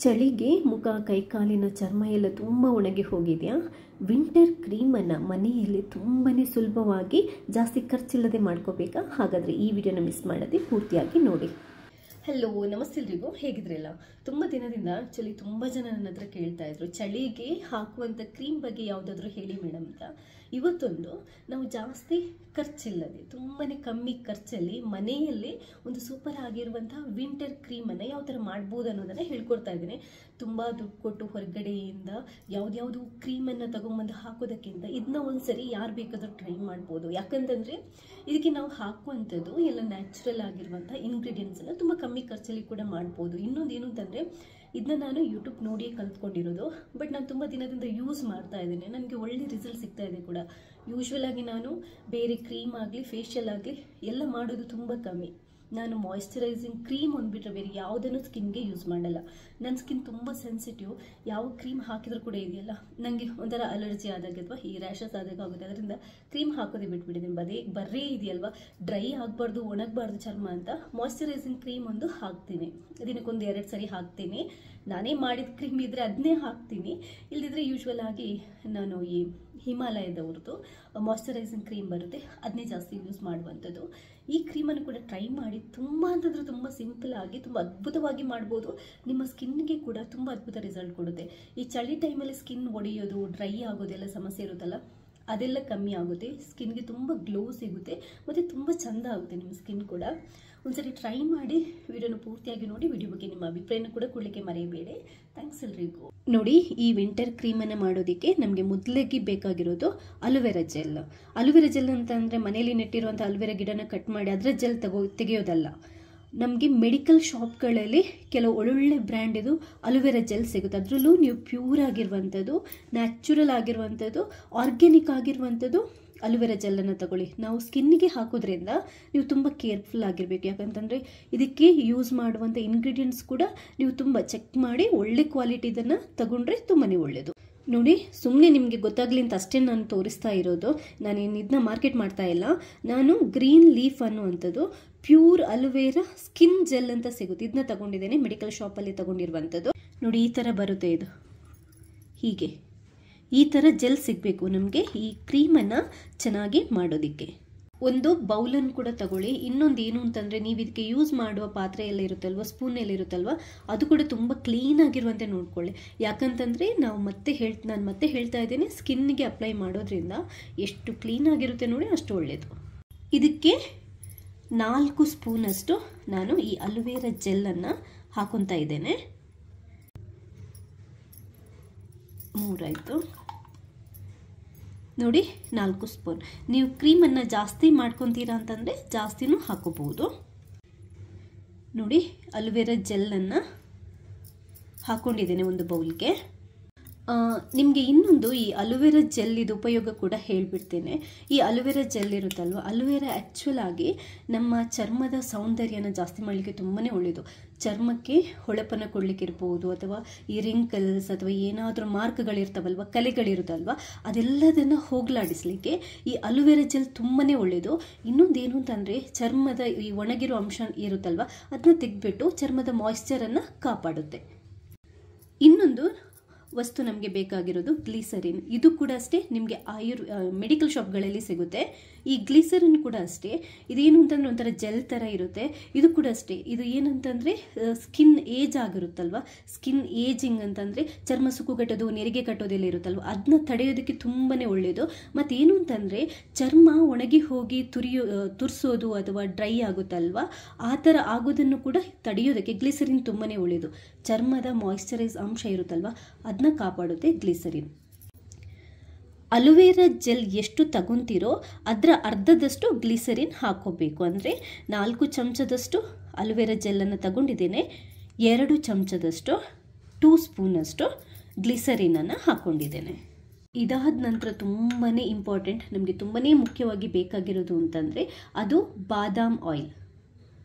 ಚಳಿಗೆ ಮುಖ ಕೈಕಾಲಿನ ಚರ್ಮ ಎಲ್ಲ ತುಂಬ ಒಣಗಿ ಹೋಗಿದೆಯಾ? ವಿಂಟರ್ ಕ್ರೀಮನ್ನು ಮನೆಯಲ್ಲಿ ತುಂಬಾ ಸುಲಭವಾಗಿ ಜಾಸ್ತಿ ಖರ್ಚಿಲ್ಲದೆ ಮಾಡ್ಕೋಬೇಕಾ? ಹಾಗಾದರೆ ಈ ವಿಡಿಯೋನ ಮಿಸ್ ಮಾಡದೆ ಪೂರ್ತಿಯಾಗಿ ನೋಡಿ. ಹಲೋ, ನಮಸ್ತೆ ಎಲ್ರಿಗೂ, ಹೇಗಿದ್ರಲ್ಲ? ತುಂಬ ದಿನದಿಂದ ಆ್ಯಕ್ಚುಲಿ ತುಂಬ ಜನ ನನ್ನ ಹತ್ರ ಕೇಳ್ತಾ ಇದ್ರು, ಚಳಿಗೆ ಹಾಕುವಂಥ ಕ್ರೀಮ್ ಬಗ್ಗೆ ಯಾವುದಾದ್ರೂ ಹೇಳಿ ಮೇಡಮ್ ಅಂತ. ಇವತ್ತೊಂದು ನಾವು ಜಾಸ್ತಿ ಖರ್ಚಿಲ್ಲದೆ ತುಂಬಾ ಕಮ್ಮಿ ಖರ್ಚಲ್ಲಿ ಮನೆಯಲ್ಲಿ ಒಂದು ಸೂಪರ್ ಆಗಿರುವಂತಹ ವಿಂಟರ್ ಕ್ರೀಮನ್ನು ಯಾವ ಥರ ಮಾಡ್ಬೋದು ಅನ್ನೋದನ್ನು ಹೇಳ್ಕೊಡ್ತಾ ಇದ್ದೀನಿ. ತುಂಬ ದುಡ್ಡು ಕೊಟ್ಟು ಹೊರಗಡೆಯಿಂದ ಯಾವುದ್ಯಾವುದು ಕ್ರೀಮನ್ನು ತಗೊಂಬಂದು ಹಾಕೋದಕ್ಕಿಂತ ಇದನ್ನ ಒಂದ್ಸರಿ ಯಾರು ಬೇಕಾದರೂ ಟ್ರೈ ಮಾಡ್ಬೋದು. ಯಾಕಂತಂದರೆ ಇದಕ್ಕೆ ನಾವು ಹಾಕುವಂಥದ್ದು ಎಲ್ಲ ನ್ಯಾಚುರಲ್ ಆಗಿರುವಂಥ ಇಂಗ್ರೀಡಿಯೆಂಟ್ಸ್ ಎಲ್ಲ ತುಂಬ ಕಮ್ಮಿ ಖರ್ಚಲ್ಲಿ ಕೂಡ ಮಾಡ್ಬೋದು. ಇನ್ನೊಂದು ಏನು ಅಂತಂದರೆ ಇದನ್ನ ನಾನು ಯೂಟ್ಯೂಬ್ ನೋಡಿಯೇ ಕಲ್ತ್ಕೊಂಡಿರೋದು, ಬಟ್ ನಾನು ತುಂಬ ದಿನದಿಂದ ಯೂಸ್ ಮಾಡ್ತಾ ಇದ್ದೀನಿ, ನನಗೆ ಒಳ್ಳೆ ರಿಸಲ್ಟ್ ಸಿಗ್ತಾ ಇದೆ ಕೂಡ. ಯೂಶ್ವಲ್ ಆಗಿ ನಾನು ಬೇರೆ ಕ್ರೀಮ್ ಆಗಲಿ ಫೇಶಿಯಲ್ ಆಗಲಿ ಎಲ್ಲ ಮಾಡೋದು ತುಂಬ ಕಮ್ಮಿ. ನಾನು ಮಾಯಿಶ್ಚರೈಸಿಂಗ್ ಕ್ರೀಮ್ ಅಂದ್ಬಿಟ್ರೆ ಬೇರೆ ಯಾವುದನ್ನು ಸ್ಕಿನ್ಗೆ ಯೂಸ್ ಮಾಡಲ್ಲ. ನನ್ನ ಸ್ಕಿನ್ ತುಂಬ ಸೆನ್ಸಿಟಿವ್, ಯಾವ ಕ್ರೀಮ್ ಹಾಕಿದರೂ ಕೂಡ ಇದೆಯಲ್ಲ ನನಗೆ ಒಂಥರ ಅಲರ್ಜಿ ಆದಾಗ ಅಥವಾ ಈ ರ್ಯಾಷಸ್ ಆದಾಗ ಆಗುತ್ತೆ. ಅದರಿಂದ ಕ್ರೀಮ್ ಹಾಕೋದೇ ಬಿಟ್ಬಿಟ್ಟಿದ್ದೀನಿ. ಬರ್ರೇ ಇದೆಯಲ್ವಾ, ಡ್ರೈ ಆಗಬಾರ್ದು, ಒಣಗಬಾರ್ದು ಚರ್ಮ ಅಂತ ಮಾಯಿಶ್ಚರೈಸಿಂಗ್ ಕ್ರೀಮ್ ಒಂದು ಹಾಕ್ತೀನಿ. ದಿನಕ್ಕೊಂದು 2 ಸರಿ ಹಾಕ್ತೀನಿ. ನಾನೇ ಮಾಡಿದ ಕ್ರೀಮ್ ಇದ್ದರೆ ಅದನ್ನೇ ಹಾಕ್ತೀನಿ, ಇಲ್ಲದಿದ್ದರೆ ಯೂಶ್ವಲ್ ಆಗಿ ನಾನು ಈ ಹಿಮಾಲಯದವ್ರದ್ದು ಮಾಯಿಶ್ಚರೈಸಿಂಗ್ ಕ್ರೀಮ್ ಬರುತ್ತೆ, ಅದನ್ನೇ ಜಾಸ್ತಿ ಯೂಸ್ ಮಾಡುವಂಥದ್ದು. ಈ ಕ್ರೀಮನ್ನು ಕೂಡ ಟ್ರೈ ಮಾಡಿ. ತುಂಬ ಅಂತಂದರೆ ತುಂಬ ಸಿಂಪಲ್ ಆಗಿ ತುಂಬ ಅದ್ಭುತವಾಗಿ ಮಾಡ್ಬೋದು. ನಿಮ್ಮ ಸ್ಕಿನ್ಗೆ ಕೂಡ ತುಂಬ ಅದ್ಭುತ ರಿಸಲ್ಟ್ ಕೊಡುತ್ತೆ. ಈ ಚಳಿ ಟೈಮಲ್ಲಿ ಸ್ಕಿನ್ ಒಡೆಯೋದು, ಡ್ರೈ ಆಗೋದೆಲ್ಲ ಸಮಸ್ಯೆ ಇರುತ್ತಲ್ಲ, ಅದೆಲ್ಲ ಕಮ್ಮಿ ಆಗುತ್ತೆ. ಸ್ಕಿನ್ಗೆ ತುಂಬ ಗ್ಲೋ ಸಿಗುತ್ತೆ ಮತ್ತು ತುಂಬ ಚೆಂದ ಆಗುತ್ತೆ ನಿಮ್ಮ ಸ್ಕಿನ್ ಕೂಡ. ಒಂದ್ಸರಿ ಟ್ರೈ ಮಾಡಿ, ವಿಡಿಯೋನ ಪೂರ್ತಿಯಾಗಿ ನೋಡಿ. ವಿಡಿಯೋ ಬಗ್ಗೆ ನಿಮ್ಮ ಅಭಿಪ್ರಾಯನ ಕೂಡ ಕೊಡಲಿಕ್ಕೆ ಮರೆಯಬೇಡಿ. ಥ್ಯಾಂಕ್ಸ್ ಎಲ್ರಿಗೂ. ನೋಡಿ, ಈ ವಿಂಟರ್ ಕ್ರೀಮನ್ನು ಮಾಡೋದಕ್ಕೆ ನಮಗೆ ಮೊದಲಿಗೆ ಬೇಕಾಗಿರೋದು ಅಲೋವೆರಾ ಜೆಲ್. ಅಲೋವೆರಾ ಜೆಲ್ ಅಂತ ಅಂದರೆ ಮನೆಯಲ್ಲಿ ನೆಟ್ಟಿರುವಂಥ ಅಲೋವೆರಾ ಗಿಡನ ಕಟ್ ಮಾಡಿ ಅದರ ಜೆಲ್ ತೆಗೆಯೋದಲ್ಲ. ನಮಗೆ ಮೆಡಿಕಲ್ ಶಾಪ್ಗಳಲ್ಲಿ ಕೆಲವು ಒಳ್ಳೊಳ್ಳೆ ಬ್ರ್ಯಾಂಡಿದು ಅಲೋವೆರಾ ಜೆಲ್ ಸಿಗುತ್ತೆ. ಅದರಲ್ಲೂ ನೀವು ಪ್ಯೂರ್ ಆಗಿರುವಂಥದ್ದು, ನ್ಯಾಚುರಲ್ ಆಗಿರುವಂಥದ್ದು, ಆರ್ಗ್ಯಾನಿಕ್ ಆಗಿರುವಂಥದ್ದು ಅಲೋವೆರಾ ಜೆಲ್ಲನ್ನು ತಗೊಳ್ಳಿ. ನಾವು ಸ್ಕಿನ್ನಿಗೆ ಹಾಕೋದ್ರಿಂದ ನೀವು ತುಂಬ ಕೇರ್ಫುಲ್ ಆಗಿರಬೇಕು. ಯಾಕಂತಂದರೆ ಇದಕ್ಕೆ ಯೂಸ್ ಮಾಡುವಂಥ ಇಂಗ್ರೀಡಿಯೆಂಟ್ಸ್ ಕೂಡ ನೀವು ತುಂಬ ಚೆಕ್ ಮಾಡಿ ಒಳ್ಳೆ ಕ್ವಾಲಿಟಿದನ್ನು ತಗೊಂಡ್ರೆ ತುಂಬಾ ಒಳ್ಳೆಯದು. ನೋಡಿ, ಸುಮ್ಮನೆ ನಿಮಗೆ ಗೊತ್ತಾಗಲಿ ಅಂತ ಅಷ್ಟೇ ನಾನು ತೋರಿಸ್ತಾ ಇರೋದು. ನಾನೇನು ಇದನ್ನ ಮಾರ್ಕೆಟ್ ಮಾಡ್ತಾ ಇಲ್ಲ. ನಾನು ಗ್ರೀನ್ ಲೀಫ್ ಅನ್ನುವಂಥದ್ದು ಪ್ಯೂರ್ ಅಲೋವೆರಾ ಸ್ಕಿನ್ ಜೆಲ್ ಅಂತ ಸಿಗುತ್ತೆ, ಇದನ್ನ ತಗೊಂಡಿದ್ದೇನೆ. ಮೆಡಿಕಲ್ ಶಾಪಲ್ಲಿ ತಗೊಂಡಿರುವಂಥದ್ದು. ನೋಡಿ, ಈ ಥರ ಬರುತ್ತೆ. ಇದು ಹೀಗೆ ಈ ಥರ ಜೆಲ್ ಸಿಗಬೇಕು ನಮಗೆ ಈ ಕ್ರೀಮನ್ನು ಚೆನ್ನಾಗಿ ಮಾಡೋದಕ್ಕೆ. ಒಂದು ಬೌಲನ್ನು ಕೂಡ ತಗೊಳ್ಳಿ. ಇನ್ನೊಂದು ಏನು ಅಂತಂದರೆ, ನೀವು ಇದಕ್ಕೆ ಯೂಸ್ ಮಾಡುವ ಪಾತ್ರೆ ಎಲ್ಲ ಇರುತ್ತಲ್ವ, ಸ್ಪೂನ್ ಎಲ್ಲ ಇರುತ್ತಲ್ವ, ಅದು ಕೂಡ ತುಂಬ ಕ್ಲೀನ್ ಆಗಿರುವಂತೆ ನೋಡ್ಕೊಳ್ಳಿ. ಯಾಕಂತಂದರೆ ನಾನು ಮತ್ತೆ ಹೇಳ್ತಾ ಇದ್ದೇನೆ, ಸ್ಕಿನ್ಗೆ ಅಪ್ಲೈ ಮಾಡೋದ್ರಿಂದ ಎಷ್ಟು ಕ್ಲೀನ್ ಆಗಿರುತ್ತೆ ನೋಡಿ, ಅಷ್ಟು ಒಳ್ಳೆಯದು. ಇದಕ್ಕೆ 4 ಸ್ಪೂನಷ್ಟು ನಾನು ಈ ಅಲೋವೆರಾ ಜೆಲ್ಲನ್ನು ಹಾಕೊತಾ ಇದ್ದೇನೆ. 3 ಆಯಿತು. ನೋಡಿ, 4 ಸ್ಪೂನ್. ನೀವು ಕ್ರೀಮನ್ನು ಜಾಸ್ತಿ ಮಾಡ್ಕೊತೀರಾ ಅಂತಂದರೆ ಜಾಸ್ತಿನೂ ಹಾಕೋಬಹುದು. ನೋಡಿ, ಅಲೋವೆರಾ ಜೆಲ್ಲನ್ನು ಹಾಕ್ಕೊಂಡಿದ್ದೇನೆ ಒಂದು ಬೌಲ್ಗೆ. ನಿಮಗೆ ಇನ್ನೊಂದು ಈ ಅಲೋವೆರಾ ಜೆಲ್ ಇದು ಉಪಯೋಗ ಕೂಡ ಹೇಳಿಬಿಡ್ತೇನೆ. ಈ ಅಲೋವೆರಾ ಜೆಲ್ ಇರುತ್ತಲ್ವ, ಅಲೋವೆರಾ ಆ್ಯಕ್ಚುಲ್ ಆಗಿ ನಮ್ಮ ಚರ್ಮದ ಸೌಂದರ್ಯನ ಜಾಸ್ತಿ ಮಾಡಲಿಕ್ಕೆ ತುಂಬಾ ಒಳ್ಳೆಯದು. ಚರ್ಮಕ್ಕೆ ಹೊಳಪನ್ನು ಕೊಡಲಿಕ್ಕೆ ಇರ್ಬೋದು, ಅಥವಾ ಈ ರಿಂಕಲ್ಸ್ ಅಥವಾ ಏನಾದರೂ ಮಾರ್ಕ್ಗಳಿರ್ತಾವಲ್ವ, ಕಲೆಗಳಿರುತ್ತಲ್ವ, ಅದೆಲ್ಲದನ್ನು ಹೋಗಲಾಡಿಸಲಿಕ್ಕೆ ಈ ಅಲೋವೆರಾ ಜೆಲ್ ತುಂಬಾ ಒಳ್ಳೆಯದು. ಇನ್ನೊಂದೇನು ಅಂತಂದರೆ, ಚರ್ಮದ ಈ ಒಣಗಿರೋ ಅಂಶ ಇರುತ್ತಲ್ವ, ಅದನ್ನ ತೆಗೆದ್ಬಿಟ್ಟು ಚರ್ಮದ ಮಾಯಿಶ್ಚರನ್ನು ಕಾಪಾಡುತ್ತೆ. ಇನ್ನೊಂದು ವಸ್ತು ನಮಗೆ ಬೇಕಾಗಿರೋದು ಗ್ಲಿಸರಿನ್. ಇದು ಕೂಡ ಅಷ್ಟೇ ನಿಮಗೆ ಮೆಡಿಕಲ್ ಶಾಪ್ಗಳಲ್ಲಿ ಸಿಗುತ್ತೆ. ಈ ಗ್ಲಿಸರಿನ್ ಕೂಡ ಅಷ್ಟೇ, ಇದೇನು ಅಂತಂದರೆ ಒಂಥರ ಜೆಲ್ ಥರ ಇರುತ್ತೆ. ಇದು ಕೂಡ ಅಷ್ಟೇ, ಇದು ಏನಂತಂದರೆ ಸ್ಕಿನ್ ಏಜ್ ಆಗಿರುತ್ತಲ್ವ, ಸ್ಕಿನ್ ಏಜಿಂಗ್ ಅಂತಂದರೆ ಚರ್ಮ ಸುಕ್ಕುಗಟ್ಟೋದು, ನೆರಿಗೆ ಕಟ್ಟೋದೆಲ್ಲ ಇರುತ್ತಲ್ವ, ಅದನ್ನ ತಡೆಯೋದಕ್ಕೆ ತುಂಬಾ ಒಳ್ಳೆಯದು. ಮತ್ತೇನು ಅಂತಂದರೆ ಚರ್ಮ ಒಣಗಿ ಹೋಗಿ ತುರಿಸೋದು ಅಥವಾ ಡ್ರೈ ಆಗುತ್ತಲ್ವ, ಆ ಥರ ಆಗೋದನ್ನು ಕೂಡ ತಡೆಯೋದಕ್ಕೆ ಗ್ಲಿಸರಿನ್ ತುಂಬಾ ಒಳ್ಳೆಯದು. ಚರ್ಮದ ಮಾಯಿಶ್ಚರೈಸ್ ಅಂಶ ಇರುತ್ತಲ್ವ, ಅದನ್ನ ಕಾಪಾಡುತ್ತೆ ಗ್ಲಿಸರಿನ್. ಅಲೋವೆರಾ ಜೆಲ್ ಎಷ್ಟು ತಗೊಂತೀರೋ ಅದರ ಅರ್ಧದಷ್ಟು ಗ್ಲಿಸರಿನ್ ಹಾಕೋಬೇಕು. ಅಂದರೆ 4 ಚಮಚದಷ್ಟು ಅಲೋವೆರಾ ಜೆಲ್ಲನ್ನು ತಗೊಂಡಿದ್ದೇನೆ, 2 ಚಮಚದಷ್ಟು 2 ಸ್ಪೂನಷ್ಟು ಗ್ಲಿಸರಿನನ್ನು ಹಾಕ್ಕೊಂಡಿದ್ದೇನೆ. ಇದಾದ ನಂತರ ತುಂಬಾ ಇಂಪಾರ್ಟೆಂಟ್, ನಮಗೆ ತುಂಬಾ ಮುಖ್ಯವಾಗಿ ಬೇಕಾಗಿರೋದು ಅಂತಂದರೆ ಅದು ಬಾದಾಮ್ ಆಯಿಲ್,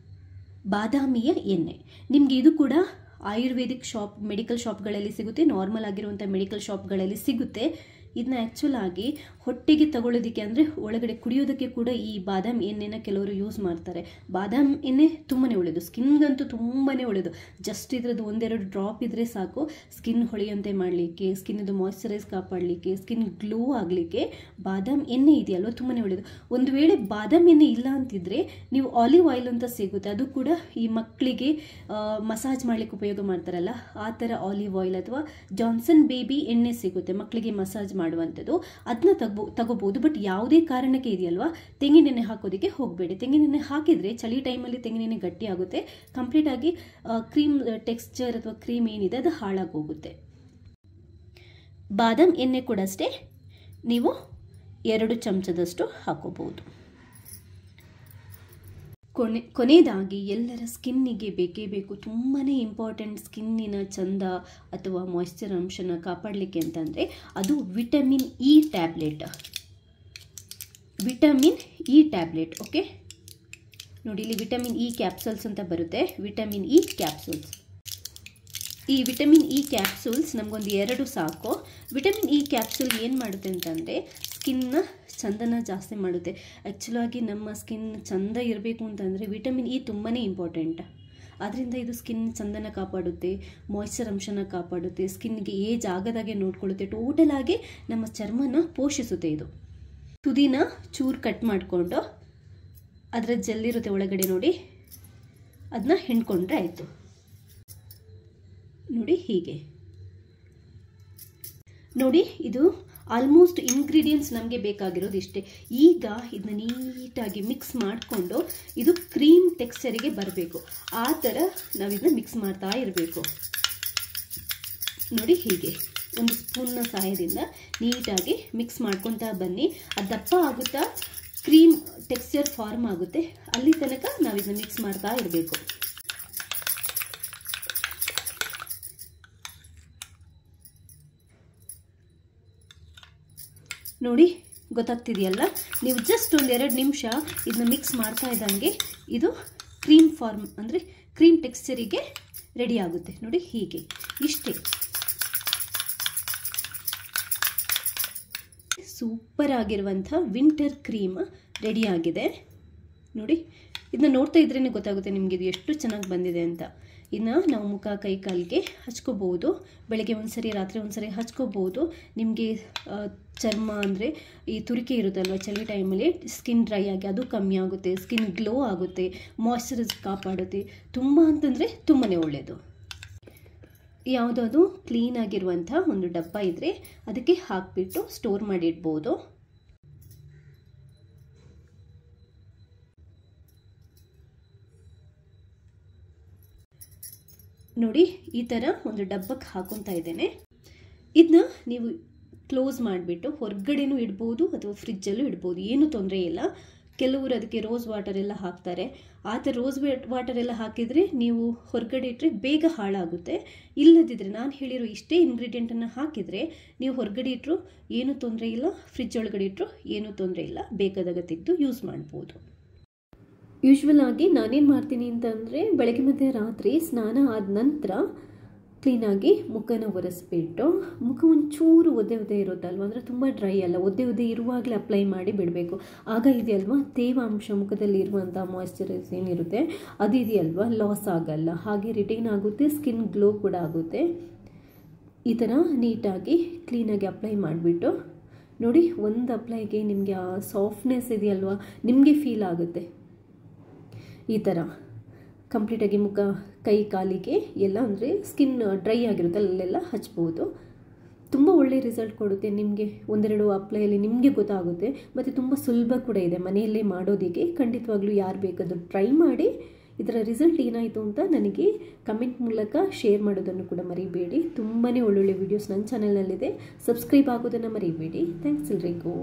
ಬಾದಾಮಿಯ ಎಣ್ಣೆ. ನಿಮಗೆ ಇದು ಕೂಡ ಆಯುರ್ವೇದಿಕ್ ಮೆಡಿಕಲ್ ಶಾಪ್ಗಳಲ್ಲಿ ಸಿಗುತ್ತೆ, ನಾರ್ಮಲ್ ಆಗಿರುವಂಥ ಮೆಡಿಕಲ್ ಶಾಪ್ಗಳಲ್ಲಿ ಸಿಗುತ್ತೆ. ಇದನ್ನ ಆ್ಯಕ್ಚುಲ್ ಆಗಿ ಹೊಟ್ಟೆಗೆ ತಗೊಳ್ಳೋದಕ್ಕೆ ಅಂದರೆ ಒಳಗಡೆ ಕುಡಿಯೋದಕ್ಕೆ ಕೂಡ ಈ ಬಾದಾಮ್ ಎಣ್ಣೆನ ಕೆಲವರು ಯೂಸ್ ಮಾಡ್ತಾರೆ. ಬಾದಾಮ್ ಎಣ್ಣೆ ತುಂಬಾ ಒಳ್ಳೆಯದು, ಸ್ಕಿನ್ಗಂತೂ ತುಂಬಾ ಒಳ್ಳೆಯದು. ಜಸ್ಟ್ ಇದರದ್ದು ಒಂದೆರಡು ಡ್ರಾಪ್ ಇದ್ದರೆ ಸಾಕು ಸ್ಕಿನ್ ಹೊಳೆಯಂತೆ ಮಾಡಲಿಕ್ಕೆ, ಸ್ಕಿನ್ನದು ಮಾಯ್ಶ್ಚರೈಸ್ ಕಾಪಾಡಲಿಕ್ಕೆ, ಸ್ಕಿನ್ ಗ್ಲೋ ಆಗಲಿಕ್ಕೆ ಬಾದಾಮ್ ಎಣ್ಣೆ ಇದೆಯಲ್ವ ತುಂಬಾ ಒಳ್ಳೆಯದು. ಒಂದು ವೇಳೆ ಬಾದಾಮ್ ಎಣ್ಣೆ ಇಲ್ಲ ಅಂತಿದ್ರೆ ನೀವು ಆಲಿವ್ ಆಯಿಲ್ ಅಂತ ಸಿಗುತ್ತೆ, ಅದು ಕೂಡ ಈ ಮಕ್ಕಳಿಗೆ ಮಸಾಜ್ ಮಾಡಲಿಕ್ಕೆ ಉಪಯೋಗ ಮಾಡ್ತಾರಲ್ಲ ಆ ಥರ ಆಲಿವ್ ಆಯಿಲ್ ಅಥವಾ ಜಾನ್ಸನ್ ಬೇಬಿ ಎಣ್ಣೆ ಸಿಗುತ್ತೆ ಮಕ್ಕಳಿಗೆ ಮಸಾಜ್ ಮಾಡುವಂಥದ್ದು, ಅದನ್ನ ತಗೋಬಹುದು. ಬಟ್ ಯಾವುದೇ ಕಾರಣಕ್ಕೆ ಇದೆಯಲ್ವಾ ತೆಂಗಿನೆಣ್ಣೆ ಹಾಕೋದಕ್ಕೆ ಹೋಗಬೇಡಿ. ತೆಂಗಿನೆಣ್ಣೆ ಹಾಕಿದರೆ ಚಳಿ ಟೈಮಲ್ಲಿ ತೆಂಗಿನೆಣ್ಣೆ ಗಟ್ಟಿ ಆಗುತ್ತೆ, ಕಂಪ್ಲೀಟ್ ಆಗಿ ಕ್ರೀಮ್ ಟೆಕ್ಸ್ಚರ್ ಅಥವಾ ಕ್ರೀಮ್ ಏನಿದೆ ಅದು ಹಾಳಾಗೋಗುತ್ತೆ. ಬಾದಾಮ್ ಎಣ್ಣೆ ಕೂಡ ಅಷ್ಟೇ ನೀವು 2 ಚಮಚದಷ್ಟು ಹಾಕೋಬಹುದು. ಕೊನೆಯದಾಗಿ ಎಲ್ಲರ ಸ್ಕಿನ್ನಿಗೆ ಬೇಕೇ ಬೇಕು, ತುಂಬಾ ಇಂಪಾರ್ಟೆಂಟ್ ಸ್ಕಿನ್ನಿನ ಚಂದ ಅಥವಾ ಮಾಯ್ಶ್ಚರ್ ಅಂಶನ ಕಾಪಾಡಲಿಕ್ಕೆ ಅಂತಂದರೆ ಅದು vitamin E tablet. Vitamin E tablet okay ನೋಡಿ, ಇಲ್ಲಿ ವಿಟಮಿನ್ ಇ ಕ್ಯಾಪ್ಸೂಲ್ಸ್ ಅಂತ ಬರುತ್ತೆ. ವಿಟಮಿನ್ ಇ ಕ್ಯಾಪ್ಸೂಲ್ಸ್, ಈ ವಿಟಮಿನ್ ಇ ಕ್ಯಾಪ್ಸೂಲ್ಸ್ ನಮಗೊಂದು 2 ಸಾಕು. ವಿಟಮಿನ್ ಇ ಕ್ಯಾಪ್ಸೂಲ್ ಏನು ಮಾಡುತ್ತೆ ಅಂತಂದರೆ ಸ್ಕಿನ್ನ ಚಂದನ ಜಾಸ್ತಿ ಮಾಡುತ್ತೆ. ಆ್ಯಕ್ಚುಲಾಗಿ ನಮ್ಮ ಸ್ಕಿನ್ ಚಂದ ಇರಬೇಕು ಅಂತಂದರೆ ವಿಟಮಿನ್ ಇ ತುಂಬಾ ಇಂಪಾರ್ಟೆಂಟ್. ಆದ್ದರಿಂದ ಇದು ಸ್ಕಿನ್ ಚಂದನ ಕಾಪಾಡುತ್ತೆ, ಮಾಯ್ಶ್ಚರ್ ಅಂಶನ ಕಾಪಾಡುತ್ತೆ, ಸ್ಕಿನ್ಗೆ ಏಜ್ ಆಗದಾಗೆ ನೋಡ್ಕೊಳ್ಳುತ್ತೆ, ಟೋಟಲ್ ಆಗಿ ನಮ್ಮ ಚರ್ಮನ ಪೋಷಿಸುತ್ತೆ. ಇದು ತುದಿನ ಚೂರು ಕಟ್ ಮಾಡಿಕೊಂಡು ಅದರ ಜೆಲ್ಲಿರುತ್ತೆ ಒಳಗಡೆ ನೋಡಿ, ಅದನ್ನ ಹಿಂಡ್ಕೊಂಡ್ರೆ ಆಯಿತು. ನೋಡಿ ಹೀಗೆ ನೋಡಿ, ಇದು ಆಲ್ಮೋಸ್ಟ್ ಇಂಗ್ರೀಡಿಯೆಂಟ್ಸ್ ನಮಗೆ ಬೇಕಾಗಿರೋದು ಇಷ್ಟೇ. ಈಗ ಇದನ್ನ ನೀಟಾಗಿ ಮಿಕ್ಸ್ ಮಾಡಿಕೊಂಡು ಇದು ಕ್ರೀಮ್ ಟೆಕ್ಸ್ಚರಿಗೆ ಬರಬೇಕು, ಆ ಥರ ನಾವು ಇದನ್ನ ಮಿಕ್ಸ್ ಮಾಡ್ತಾ ಇರಬೇಕು. ನೋಡಿ ಹೀಗೆ ಒಂದು ಸ್ಪೂನ್ನ ಸಹಾಯದಿಂದ ನೀಟಾಗಿ ಮಿಕ್ಸ್ ಮಾಡ್ಕೊತಾ ಬನ್ನಿ. ಅದು ದಪ್ಪ ಆಗುತ್ತಾ ಕ್ರೀಮ್ ಟೆಕ್ಸ್ಚರ್ ಫಾರ್ಮ್ ಆಗುತ್ತೆ, ಅಲ್ಲಿ ತನಕ ನಾವು ಇದನ್ನ ಮಿಕ್ಸ್ ಮಾಡ್ತಾ ಇರಬೇಕು. ನೋಡಿ ಗೊತ್ತಾಗ್ತಿದೆಯಲ್ಲ, ನೀವು ಜಸ್ಟ್ 1-2 ನಿಮಿಷ ಇದನ್ನ ಮಿಕ್ಸ್ ಮಾಡ್ತಾ ಇದ್ದಂಗೆ ಇದು ಕ್ರೀಮ್ ಫಾರ್ಮ್ ಅಂದರೆ ಕ್ರೀಮ್ ಟೆಕ್ಸ್ಚರಿಗೆ ರೆಡಿ ಆಗುತ್ತೆ. ನೋಡಿ ಹೀಗೆ ಇಷ್ಟೇ, ಸೂಪರ್ ಆಗಿರುವಂಥ ವಿಂಟರ್ ಕ್ರೀಮ್ ರೆಡಿಯಾಗಿದೆ. ನೋಡಿ ಇದನ್ನ ನೋಡ್ತಾ ಇದ್ರೇ ಗೊತ್ತಾಗುತ್ತೆ ನಿಮಗೆ ಇದು ಎಷ್ಟು ಚೆನ್ನಾಗಿ ಬಂದಿದೆ ಅಂತ. ಇನ್ನು ನಾವು ಮುಖ ಕೈ ಕಾಲಿಗೆ ಹಚ್ಕೋಬಹುದು, ಬೆಳಗ್ಗೆ ಒಂದ್ಸರಿ ರಾತ್ರಿ ಒಂದ್ಸರಿ ಹಚ್ಕೋಬಹುದು. ನಿಮಗೆ ಚರ್ಮ ಅಂದರೆ ಈ ತುರಿಕೆ ಇರುತ್ತಲ್ವ ಚಳಿ ಟೈಮಲ್ಲಿ ಸ್ಕಿನ್ ಡ್ರೈ ಆಗಿ ಅದು ಕಮ್ಮಿ ಆಗುತ್ತೆ, ಸ್ಕಿನ್ ಗ್ಲೋ ಆಗುತ್ತೆ, ಮಾಯ್ಶ್ಚರೈಸ್ ಕಾಪಾಡುತ್ತೆ. ತುಂಬ ಅಂತಂದರೆ ತುಂಬಾ ಒಳ್ಳೆಯದು. ಯಾವುದಾದ್ರು ಕ್ಲೀನ್ ಆಗಿರುವಂಥ ಒಂದು ಡಬ್ಬ ಇದ್ದರೆ ಅದಕ್ಕೆ ಹಾಕಿಬಿಟ್ಟು ಸ್ಟೋರ್ ಮಾಡಿ ಇಡ್ಬೋದು. ನೋಡಿ ಈ ಥರ ಒಂದು ಡಬ್ಬಕ್ಕೆ ಹಾಕೊತಾ ಇದ್ದೇನೆ. ಇದನ್ನ ನೀವು ಕ್ಲೋಸ್ ಮಾಡಿಬಿಟ್ಟು ಹೊರಗಡೆನೂ ಇಡ್ಬೋದು ಅಥವಾ ಫ್ರಿಜ್ಜಲ್ಲೂ ಇಡ್ಬೋದು, ಏನೂ ತೊಂದರೆ ಇಲ್ಲ. ಕೆಲವರು ಅದಕ್ಕೆ ರೋಸ್ ವಾಟರ್ ಎಲ್ಲ ಹಾಕ್ತಾರೆ, ಆ ಥರ ರೋಸ್ ವಾಟರ್ ಎಲ್ಲ ಹಾಕಿದರೆ ನೀವು ಹೊರಗಡೆ ಇಟ್ಟರೆ ಬೇಗ ಹಾಳಾಗುತ್ತೆ. ಇಲ್ಲದಿದ್ದರೆ ನಾನು ಹೇಳಿರೋ ಇಷ್ಟೇ ಇಂಗ್ರೀಡಿಯೆಂಟನ್ನು ಹಾಕಿದರೆ ನೀವು ಹೊರಗಡೆ ಇಟ್ಟರು ಏನೂ ತೊಂದರೆ ಇಲ್ಲ, ಫ್ರಿಜ್ ಒಳಗಡೆ ಇಟ್ಟರು ಏನೂ ತೊಂದರೆ ಇಲ್ಲ, ಬೇಕಾದಾಗ ತೆಗೆದು ಯೂಸ್ ಮಾಡ್ಬೋದು. ಯೂಶ್ವಲ್ ಆಗಿ ನಾನೇನು ಮಾಡ್ತೀನಿ ಅಂತಂದರೆ ಬೆಳಗ್ಗೆ ಮತ್ತು ರಾತ್ರಿ ಸ್ನಾನ ಆದ ನಂತರ ಕ್ಲೀನಾಗಿ ಮುಖನ ಒರೆಸ್ಬಿಟ್ಟು, ಮುಖ ಒಂಚೂರು ಒದ್ದೆ ಇರುತ್ತಲ್ವ, ಅಂದರೆ ತುಂಬ ಡ್ರೈ ಅಲ್ಲ, ಒದ್ದೆ ಇರುವಾಗಲೇ ಅಪ್ಲೈ ಮಾಡಿ ಬಿಡಬೇಕು. ಆಗ ಇದೆಯಲ್ವ ತೇವಾಂಶ ಮುಖದಲ್ಲಿ ಇರುವಂಥ ಮಾಯ್ಶ್ಚರೈಸ್ ಏನಿರುತ್ತೆ ಅದು ಇದೆಯಲ್ವ ಲಾಸ್ ಆಗಲ್ಲ, ಹಾಗೆ ರಿಟೈನ್ ಆಗುತ್ತೆ, ಸ್ಕಿನ್ ಗ್ಲೋ ಕೂಡ ಆಗುತ್ತೆ. ಈ ಥರ ನೀಟಾಗಿ ಕ್ಲೀನಾಗಿ ಅಪ್ಲೈ ಮಾಡಿಬಿಟ್ಟು ನೋಡಿ, ಒಂದು ಅಪ್ಲೈಗೆ ನಿಮಗೆ ಆ ಸಾಫ್ಟ್ನೆಸ್ ಇದೆಯಲ್ವ ನಿಮಗೆ ಫೀಲ್ ಆಗುತ್ತೆ. ಈ ಥರ ಕಂಪ್ಲೀಟಾಗಿ ಮುಖ ಕೈ ಕಾಲಿಗೆ ಎಲ್ಲ ಅಂದರೆ ಸ್ಕಿನ್ ಡ್ರೈ ಆಗಿರುತ್ತೆ ಅಲ್ಲೆಲ್ಲ ಹಚ್ಬೋದು. ತುಂಬ ಒಳ್ಳೆಯ ರಿಸಲ್ಟ್ ಕೊಡುತ್ತೆ ನಿಮಗೆ. 1-2 ಅಪ್ಲೈಯಲ್ಲಿ ನಿಮಗೆ ಗೊತ್ತಾಗುತ್ತೆ, ಮತ್ತು ತುಂಬ ಸುಲಭ ಕೂಡ ಇದೆ ಮನೆಯಲ್ಲೇ ಮಾಡೋದಕ್ಕೆ. ಖಂಡಿತವಾಗ್ಲೂ ಯಾರು ಬೇಕಾದರೂ ಟ್ರೈ ಮಾಡಿ ಇದರ ರಿಸಲ್ಟ್ ಏನಾಯಿತು ಅಂತ ನನಗೆ ಕಮೆಂಟ್ ಮೂಲಕ ಶೇರ್ ಮಾಡೋದನ್ನು ಕೂಡ ಮರಿಬೇಡಿ. ತುಂಬಾ ಒಳ್ಳೊಳ್ಳೆ ವೀಡಿಯೋಸ್ ನನ್ನ ಚಾನಲ್ನಲ್ಲಿದೆ, ಸಬ್ಸ್ಕ್ರೈಬ್ ಆಗೋದನ್ನು ಮರಿಬೇಡಿ. ಥ್ಯಾಂಕ್ಸ್ ಎಲ್ರಿಗೂ.